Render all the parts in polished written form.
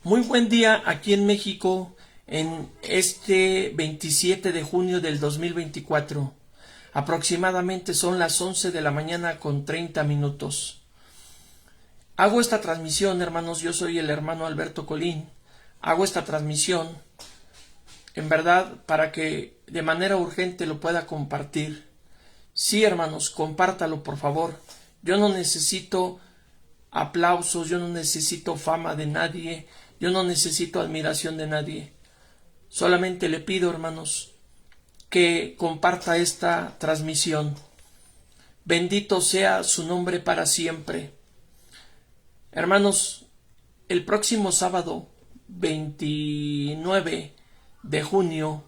Muy buen día aquí en México en este 27 de junio del 2024. Aproximadamente son las 11 de la mañana con 30 minutos. Hago esta transmisión, hermanos, yo soy el hermano Alberto Colín. Hago esta transmisión, en verdad, para que de manera urgente lo pueda compartir. Sí, hermanos, compártalo, por favor. Yo no necesito aplausos, yo no necesito fama de nadie, yo no necesito admiración de nadie. Solamente le pido, hermanos, que comparta esta transmisión. Bendito sea su nombre para siempre. Hermanos, el próximo sábado 29 de junio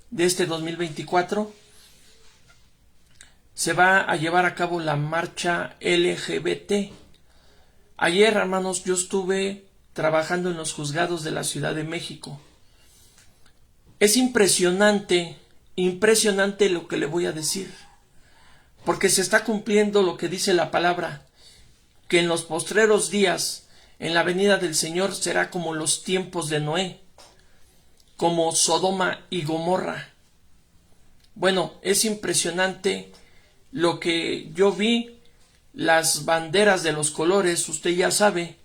de este 2024 se va a llevar a cabo la marcha LGBT. Ayer, hermanos, yo estuve trabajando en los juzgados de la Ciudad de México. Es impresionante lo que le voy a decir, porque se está cumpliendo lo que dice la palabra, que en los postreros días, en la venida del Señor, será como los tiempos de Noé, como Sodoma y Gomorra. Bueno, es impresionante lo que yo vi, las banderas de los colores, usted ya sabe,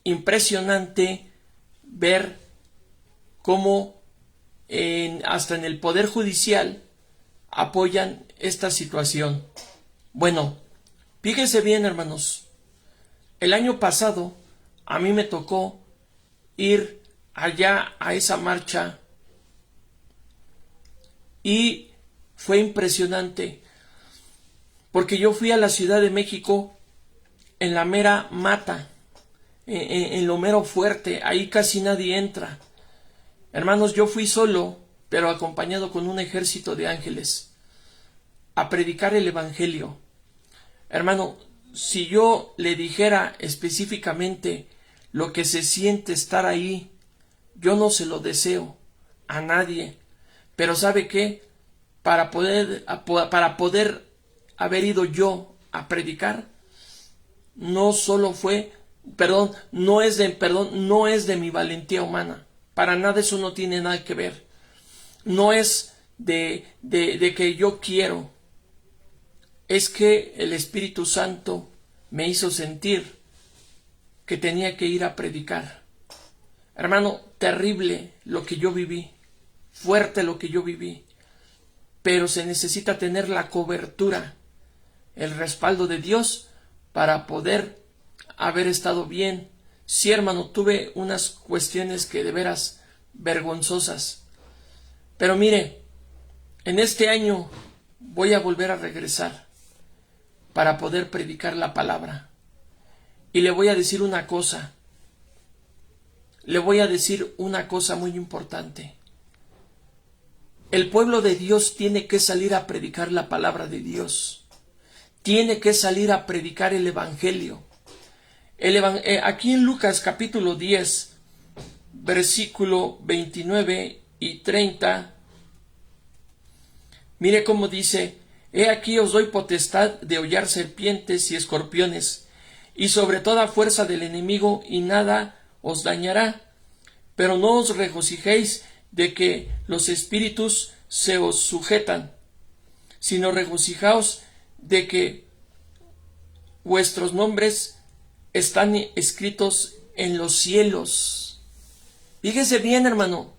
impresionante ver cómo hasta en el Poder Judicial apoyan esta situación. Bueno, fíjense bien, hermanos, el año pasado a mí me tocó ir allá a esa marcha y fue impresionante porque yo fui a la Ciudad de México en la mera mata, en lo mero fuerte, ahí casi nadie entra. Hermanos, yo fui solo, pero acompañado con un ejército de ángeles, a predicar el Evangelio. Hermano, si yo le dijera específicamente lo que se siente estar ahí, yo no se lo deseo a nadie. Pero ¿sabe qué? Para poder haber ido yo a predicar, no es de mi valentía humana. Para nada, eso no tiene nada que ver. No es de que yo quiero. Es que el Espíritu Santo me hizo sentir que tenía que ir a predicar. Hermano, terrible lo que yo viví. Fuerte lo que yo viví. Pero se necesita tener la cobertura, el respaldo de Dios para poder haber estado bien. Sí, hermano, tuve unas cuestiones que de veras vergonzosas. Pero mire, en este año voy a volver a regresar para poder predicar la palabra. Y le voy a decir una cosa. Le voy a decir una cosa muy importante. El pueblo de Dios tiene que salir a predicar la palabra de Dios. Tiene que salir a predicar el Evangelio. Aquí en Lucas capítulo 10, versículo 29 y 30, mire cómo dice: He aquí os doy potestad de hollar serpientes y escorpiones, y sobre toda fuerza del enemigo, y nada os dañará. Pero no os regocijéis de que los espíritus se os sujetan, sino regocijaos de que vuestros nombres están escritos en los cielos. Fíjese bien, hermano,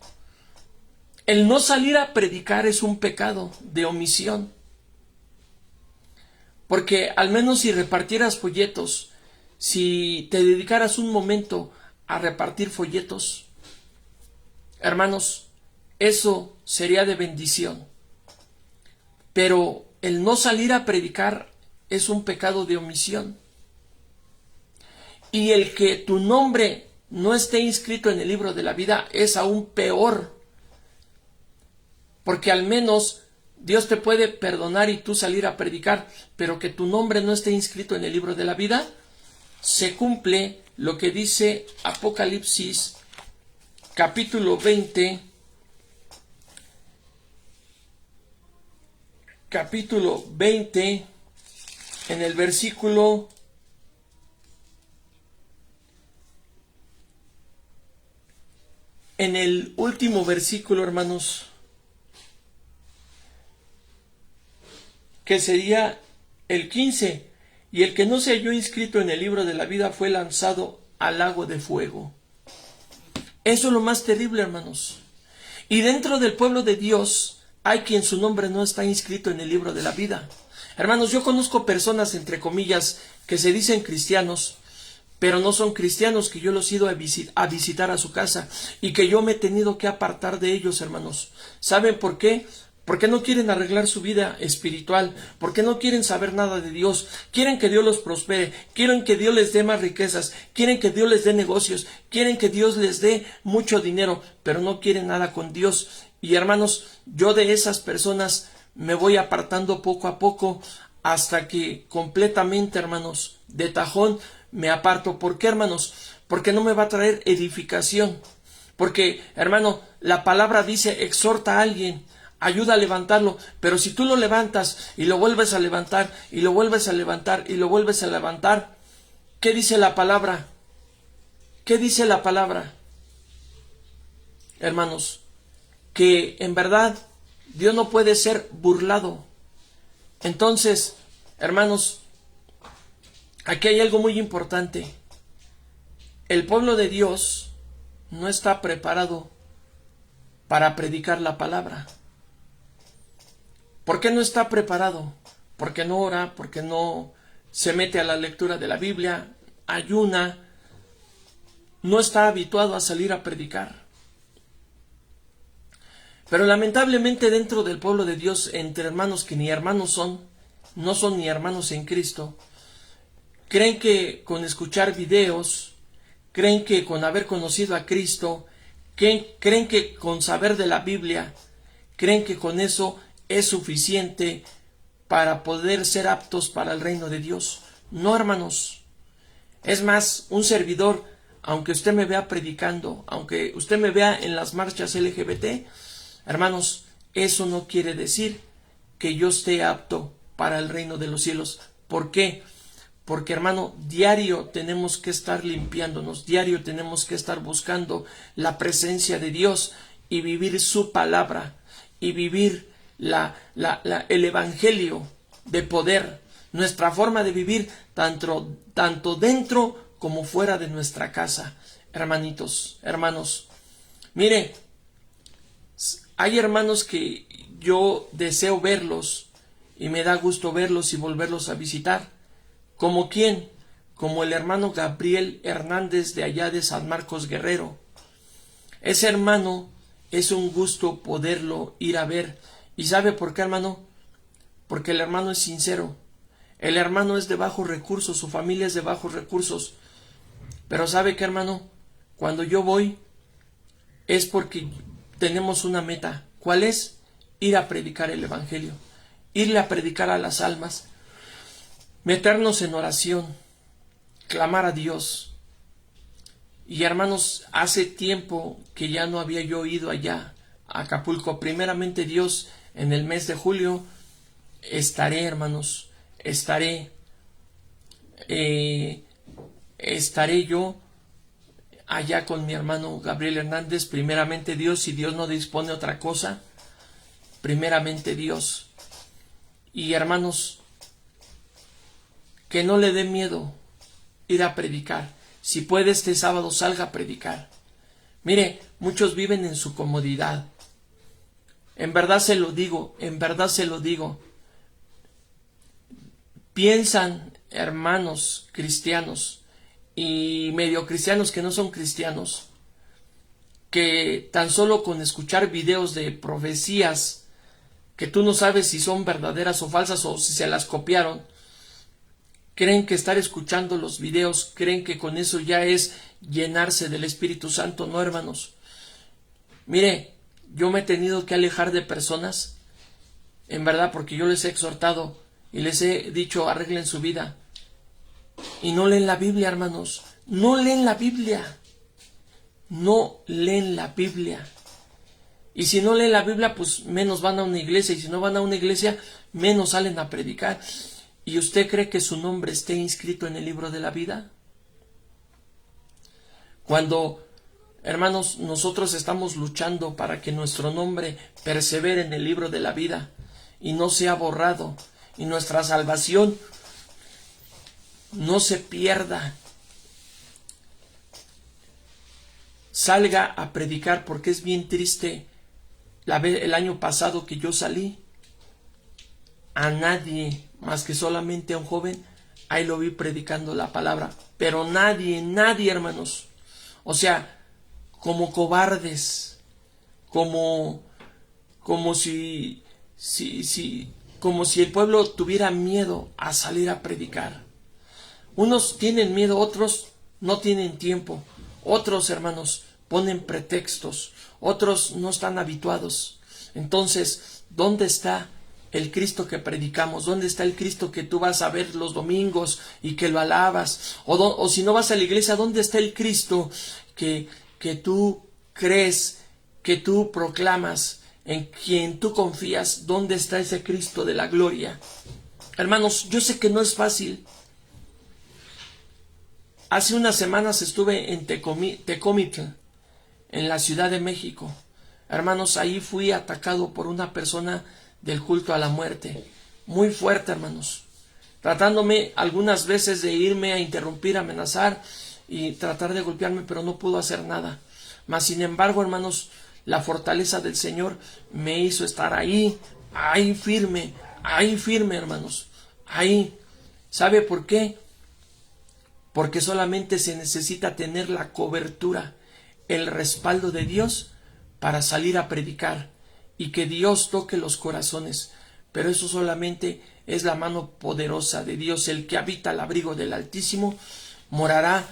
el no salir a predicar es un pecado de omisión. Porque al menos si repartieras folletos, si te dedicaras un momento a repartir folletos, hermanos, eso sería de bendición. Pero el no salir a predicar es un pecado de omisión. Y el que tu nombre no esté inscrito en el libro de la vida es aún peor. Porque al menos Dios te puede perdonar y tú salir a predicar, pero que tu nombre no esté inscrito en el libro de la vida, se cumple lo que dice Apocalipsis capítulo 20, en el versículo en el último versículo, hermanos, que sería el 15, y el que no se halló inscrito en el libro de la vida fue lanzado al lago de fuego. Eso es lo más terrible, hermanos. Y dentro del pueblo de Dios hay quien su nombre no está inscrito en el libro de la vida. Hermanos, yo conozco personas, entre comillas, que se dicen cristianos, pero no son cristianos, que yo los he ido a visitar a su casa y que yo me he tenido que apartar de ellos, hermanos. ¿Saben por qué? Porque no quieren arreglar su vida espiritual, porque no quieren saber nada de Dios, quieren que Dios los prospere, quieren que Dios les dé más riquezas, quieren que Dios les dé negocios, quieren que Dios les dé mucho dinero, pero no quieren nada con Dios. Y hermanos, yo de esas personas me voy apartando poco a poco hasta que completamente, hermanos, de tajón me aparto. ¿Por qué, hermanos? Porque no me va a traer edificación. Porque, hermano, la palabra dice, exhorta a alguien, ayuda a levantarlo, pero si tú lo levantas y lo vuelves a levantar y lo vuelves a levantar y lo vuelves a levantar, ¿qué dice la palabra? ¿Qué dice la palabra? Hermanos, que en verdad Dios no puede ser burlado. Entonces, hermanos, aquí hay algo muy importante. El pueblo de Dios no está preparado para predicar la palabra. ¿Por qué no está preparado? Porque no ora, porque no se mete a la lectura de la Biblia, ayuna, no está habituado a salir a predicar. Pero lamentablemente dentro del pueblo de Dios, entre hermanos que ni hermanos son, no son ni hermanos en Cristo, creen que con escuchar videos, creen que con haber conocido a Cristo, creen que con saber de la Biblia, creen que con eso es suficiente para poder ser aptos para el reino de Dios. No, hermanos. Es más, un servidor, aunque usted me vea predicando, aunque usted me vea en las marchas LGBT, hermanos, eso no quiere decir que yo esté apto para el reino de los cielos. ¿Por qué? Porque, hermano, diario tenemos que estar limpiándonos, diario tenemos que estar buscando la presencia de Dios y vivir su palabra y vivir el evangelio de poder, nuestra forma de vivir tanto dentro como fuera de nuestra casa. Hermanitos, hermanos, mire, hay hermanos que yo deseo verlos y me da gusto verlos y volverlos a visitar. ¿Como quién? Como el hermano Gabriel Hernández de allá de San Marcos Guerrero. Ese hermano es un gusto poderlo ir a ver. ¿Y sabe por qué, hermano? Porque el hermano es sincero. El hermano es de bajos recursos, su familia es de bajos recursos. Pero ¿sabe qué, hermano? Cuando yo voy es porque tenemos una meta. ¿Cuál es? Ir a predicar el evangelio. Irle a predicar a las almas. Meternos en oración. Clamar a Dios. Y hermanos, hace tiempo que ya no había yo ido allá a Acapulco. Primeramente Dios, en el mes de julio estaré, hermanos, estaré yo allá con mi hermano Gabriel Hernández. Primeramente Dios, si Dios no dispone otra cosa, primeramente Dios. Y hermanos, que no le dé miedo ir a predicar. Si puede este sábado, salga a predicar. Mire, muchos viven en su comodidad. En verdad se lo digo, en verdad se lo digo. Piensan, hermanos cristianos y medio cristianos que no son cristianos, que tan solo con escuchar videos de profecías que tú no sabes si son verdaderas o falsas o si se las copiaron, creen que estar escuchando los videos, creen que con eso ya es llenarse del Espíritu Santo. No, hermanos. Mire, yo me he tenido que alejar de personas, en verdad, porque yo les he exhortado y les he dicho, arreglen su vida. Y no leen la Biblia, hermanos. No leen la Biblia. No leen la Biblia. Y si no leen la Biblia, pues menos van a una iglesia. Y si no van a una iglesia, menos salen a predicar. ¿Y usted cree que su nombre esté inscrito en el libro de la vida? Cuando, Hermanos, nosotros estamos luchando para que nuestro nombre persevere en el libro de la vida y no sea borrado, y nuestra salvación no se pierda. Salga a predicar, porque es bien triste. El año pasado que yo salí, a nadie más que solamente a un joven, ahí lo vi predicando la palabra, pero nadie, hermanos. O sea, como cobardes, como si el pueblo tuviera miedo a salir a predicar. Unos tienen miedo, otros no tienen tiempo, otros, hermanos, ponen pretextos, otros no están habituados. Entonces, ¿dónde está el Cristo que predicamos? ¿Dónde está el Cristo que tú vas a ver los domingos y que lo alabas? O si no vas a la iglesia, ¿dónde está el Cristo que tú crees, que tú proclamas, en quien tú confías? ¿Dónde está ese Cristo de la gloria? Hermanos, yo sé que no es fácil. Hace unas semanas estuve en Tecomitl, en la Ciudad de México. Hermanos, ahí fui atacado por una persona del culto a la muerte. Muy fuerte, hermanos. Tratándome algunas veces de irme a interrumpir, amenazar y tratar de golpearme, pero no pudo hacer nada. Mas, sin embargo, hermanos, la fortaleza del Señor me hizo estar ahí firme, hermanos. Ahí. ¿Sabe por qué? Porque solamente se necesita tener la cobertura, el respaldo de Dios para salir a predicar y que Dios toque los corazones. Pero eso solamente es la mano poderosa de Dios. El que habita al abrigo del Altísimo morará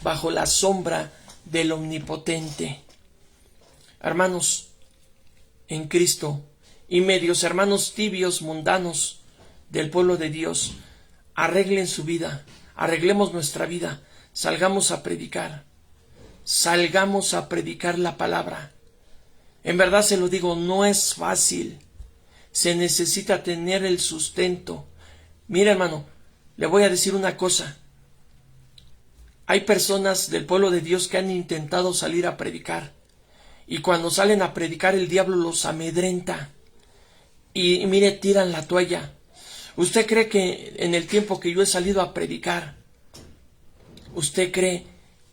bajo la sombra del Omnipotente. Hermanos en Cristo y medios hermanos tibios, mundanos del pueblo de Dios, arreglen su vida. Arreglemos nuestra vida, salgamos a predicar la palabra. En verdad se lo digo, no es fácil, se necesita tener el sustento. Mira, hermano, le voy a decir una cosa. Hay personas del pueblo de Dios que han intentado salir a predicar, y cuando salen a predicar el diablo los amedrenta, y mire, tiran la toalla. ¿Usted cree que en el tiempo que yo he salido a predicar, usted cree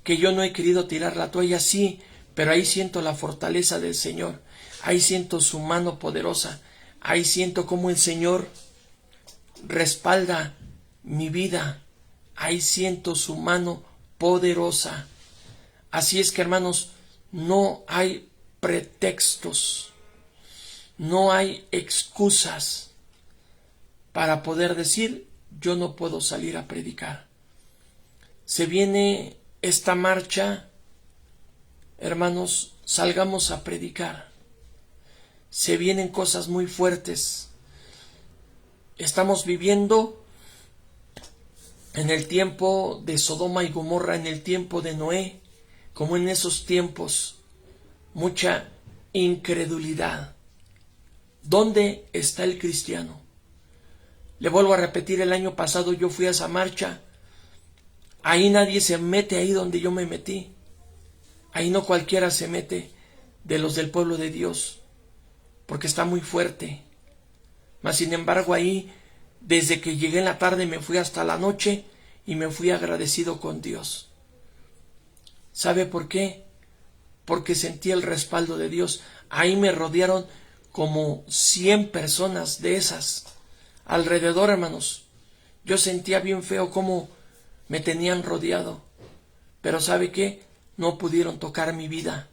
que yo no he querido tirar la toalla? Sí, pero ahí siento la fortaleza del Señor, ahí siento su mano poderosa, ahí siento cómo el Señor respalda mi vida, ahí siento su mano poderosa. Así es que, hermanos, no hay pretextos, no hay excusas para poder decir yo no puedo salir a predicar. Se viene esta marcha, hermanos, salgamos a predicar. Se vienen cosas muy fuertes. Estamos viviendo en el tiempo de Sodoma y Gomorra, en el tiempo de Noé, como en esos tiempos, mucha incredulidad. ¿Dónde está el cristiano? Le vuelvo a repetir, el año pasado yo fui a esa marcha. Ahí nadie se mete ahí donde yo me metí. Ahí no cualquiera se mete de los del pueblo de Dios, porque está muy fuerte. Mas sin embargo ahí, desde que llegué en la tarde me fui hasta la noche y me fui agradecido con Dios. ¿Sabe por qué? Porque sentí el respaldo de Dios. Ahí me rodearon como 100 personas de esas alrededor, hermanos. Yo sentía bien feo cómo me tenían rodeado. Pero ¿sabe qué? No pudieron tocar mi vida.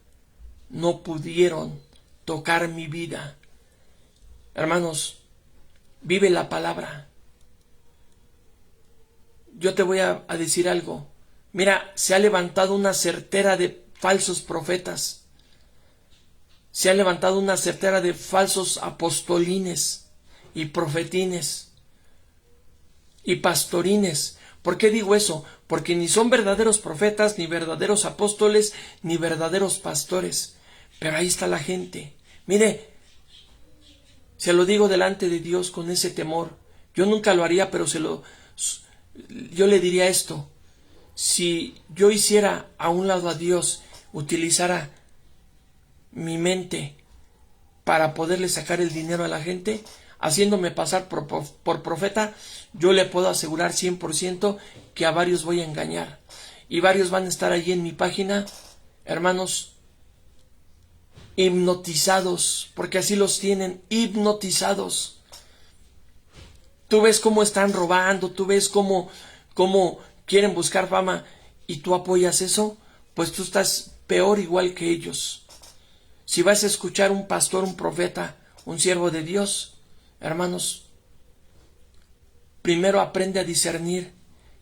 No pudieron tocar mi vida. Hermanos, vive la palabra. Yo te voy a decir algo. Mira, se ha levantado una certera de falsos profetas. Se ha levantado una certera de falsos apostolines y profetines y pastorines. ¿Por qué digo eso? Porque ni son verdaderos profetas, ni verdaderos apóstoles, ni verdaderos pastores. Pero ahí está la gente. Mire, se lo digo delante de Dios con ese temor. Yo nunca lo haría, pero yo le diría esto. Si yo hiciera a un lado a Dios, utilizara mi mente para poderle sacar el dinero a la gente, haciéndome pasar por profeta, yo le puedo asegurar 100% que a varios voy a engañar. Y varios van a estar allí en mi página, hermanos, hipnotizados, porque así los tienen, hipnotizados. Tú ves cómo están robando, tú ves cómo quieren buscar fama y tú apoyas eso, pues tú estás peor igual que ellos. Si vas a escuchar un pastor, un profeta, un siervo de Dios, hermanos, primero aprende a discernir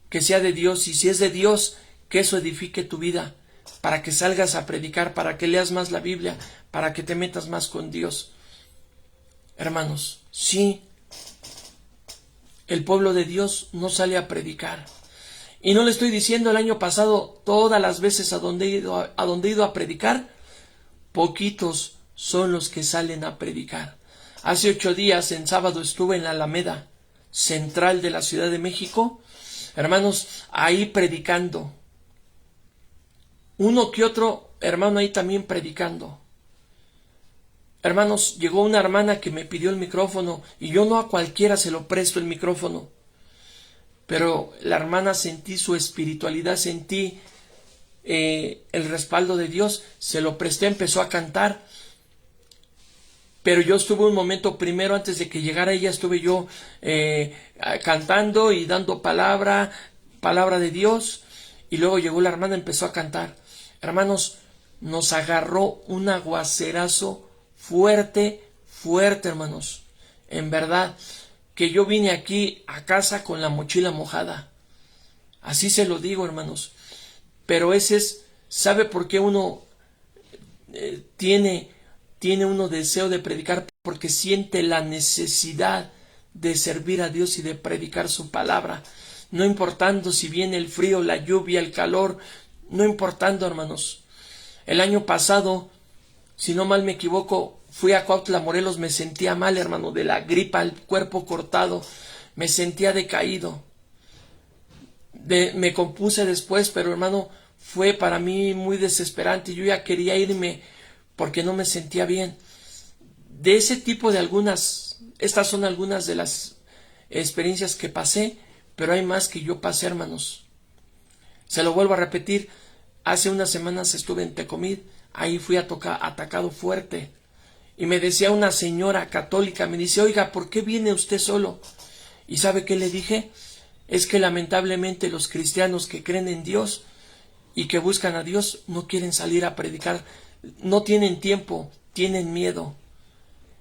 que sea de Dios, y si es de Dios, que eso edifique tu vida, para que salgas a predicar, para que leas más la Biblia, para que te metas más con Dios. Hermanos, sí, el pueblo de Dios no sale a predicar. Y no le estoy diciendo el año pasado, todas las veces a donde he ido a predicar, poquitos son los que salen a predicar. Hace 8 días, en sábado, estuve en la Alameda Central de la Ciudad de México, hermanos, ahí predicando. Uno que otro hermano ahí también predicando. Hermanos, llegó una hermana que me pidió el micrófono, y yo no a cualquiera se lo presto el micrófono. Pero la hermana, sentí su espiritualidad, sentí el respaldo de Dios, se lo presté, empezó a cantar. Pero yo estuve un momento primero, antes de que llegara ella, estuve yo cantando y dando palabra de Dios, y luego llegó la hermana, empezó a cantar. Hermanos, nos agarró un aguacerazo fuerte, hermanos. En verdad, que yo vine aquí a casa con la mochila mojada. Así se lo digo, hermanos. Pero ese es, ¿sabe por qué uno tiene uno deseo de predicar? Porque siente la necesidad de servir a Dios y de predicar su palabra. No importando si viene el frío, la lluvia, el calor, no importando, hermanos. El año pasado, si no mal me equivoco, fui a Cuautla, Morelos, me sentía mal, hermano, de la gripa, el cuerpo cortado, me sentía decaído. Me compuse después, pero hermano, fue para mí muy desesperante. Yo ya quería irme porque no me sentía bien. De ese tipo de estas son algunas de las experiencias que pasé, pero hay más que yo pasé, hermanos. Se lo vuelvo a repetir, hace unas semanas estuve en Tecomid, ahí fui atacado fuerte. Y me decía una señora católica, me dice, oiga, ¿por qué viene usted solo? ¿Y sabe qué le dije? Es que lamentablemente los cristianos que creen en Dios y que buscan a Dios no quieren salir a predicar, no tienen tiempo, tienen miedo.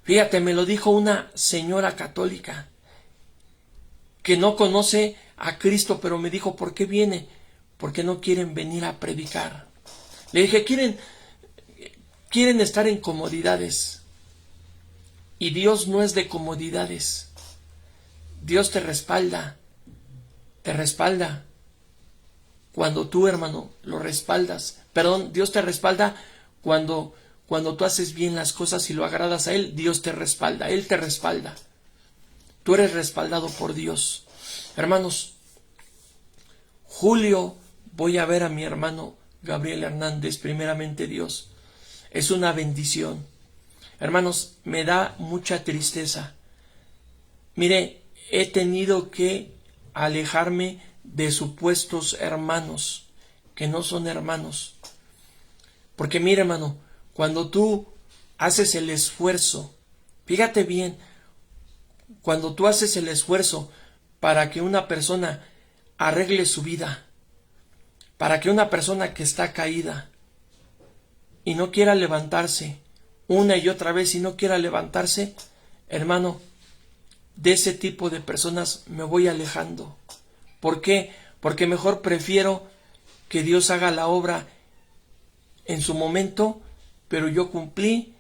Fíjate, me lo dijo una señora católica que no conoce a Cristo, pero me dijo, ¿por qué viene? Porque no quieren venir a predicar. Le dije, quieren estar en comodidades. Y Dios no es de comodidades. Dios te respalda cuando tú, hermano, lo respaldas. Perdón, Dios te respalda cuando tú haces bien las cosas y lo agradas a Él. Dios te respalda, Él te respalda. Tú eres respaldado por Dios. Hermanos, julio voy a ver a mi hermano Gabriel Hernández, primeramente Dios. Es una bendición. Hermanos, me da mucha tristeza. Mire, he tenido que alejarme de supuestos hermanos que no son hermanos. Porque mire, hermano, cuando tú haces el esfuerzo, fíjate bien, cuando tú haces el esfuerzo para que una persona arregle su vida, para que una persona que está caída y no quiera levantarse, una y otra vez y no quiera levantarse, hermano, de ese tipo de personas me voy alejando. ¿Por qué? Porque mejor prefiero que Dios haga la obra en su momento, pero yo cumplí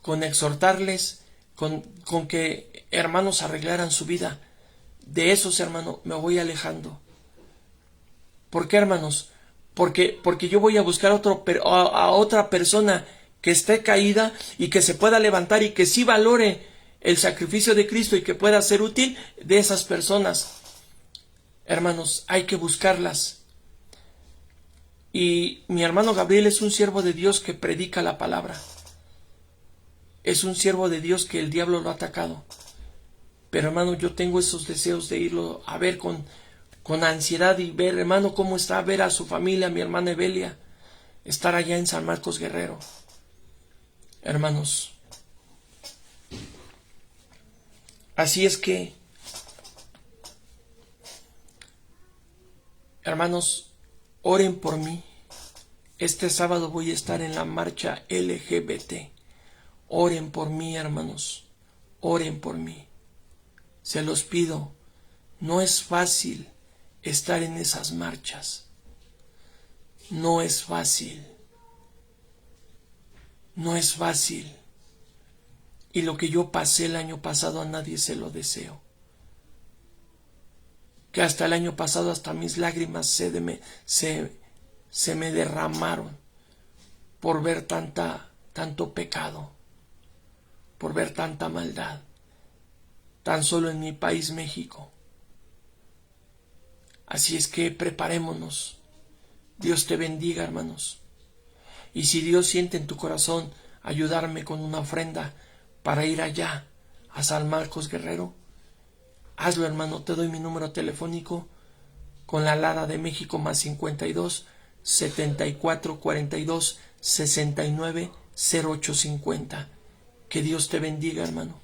con exhortarles, con que hermanos arreglaran su vida. De esos, hermanos, me voy alejando. ¿Por qué, hermanos? Porque yo voy a buscar a otra persona que esté caída y que se pueda levantar y que sí valore el sacrificio de Cristo y que pueda ser útil. De esas personas, hermanos, hay que buscarlas. Y mi hermano Gabriel es un siervo de Dios que predica la palabra. Es un siervo de Dios que el diablo lo ha atacado. Pero hermano, yo tengo esos deseos de irlo a ver con ansiedad y ver, hermano, cómo está, ver a su familia, mi hermana Evelia, estar allá en San Marcos Guerrero. Hermanos, así es que, hermanos, oren por mí. Este sábado voy a estar en la marcha LGBT. Oren por mí, hermanos. Oren por mí. Se los pido. No es fácil estar en esas marchas. No es fácil. No es fácil. Y lo que yo pasé el año pasado a nadie se lo deseo. Que hasta el año pasado hasta mis lágrimas se me derramaron por ver tanto pecado, por ver tanta maldad, tan solo en mi país México. Así es que preparémonos. Dios te bendiga, hermanos. Y si Dios siente en tu corazón ayudarme con una ofrenda para ir allá a San Marcos Guerrero, hazlo, hermano. Te doy mi número telefónico con la alada de México más 52 74 42 69 0850. Que Dios te bendiga, hermano.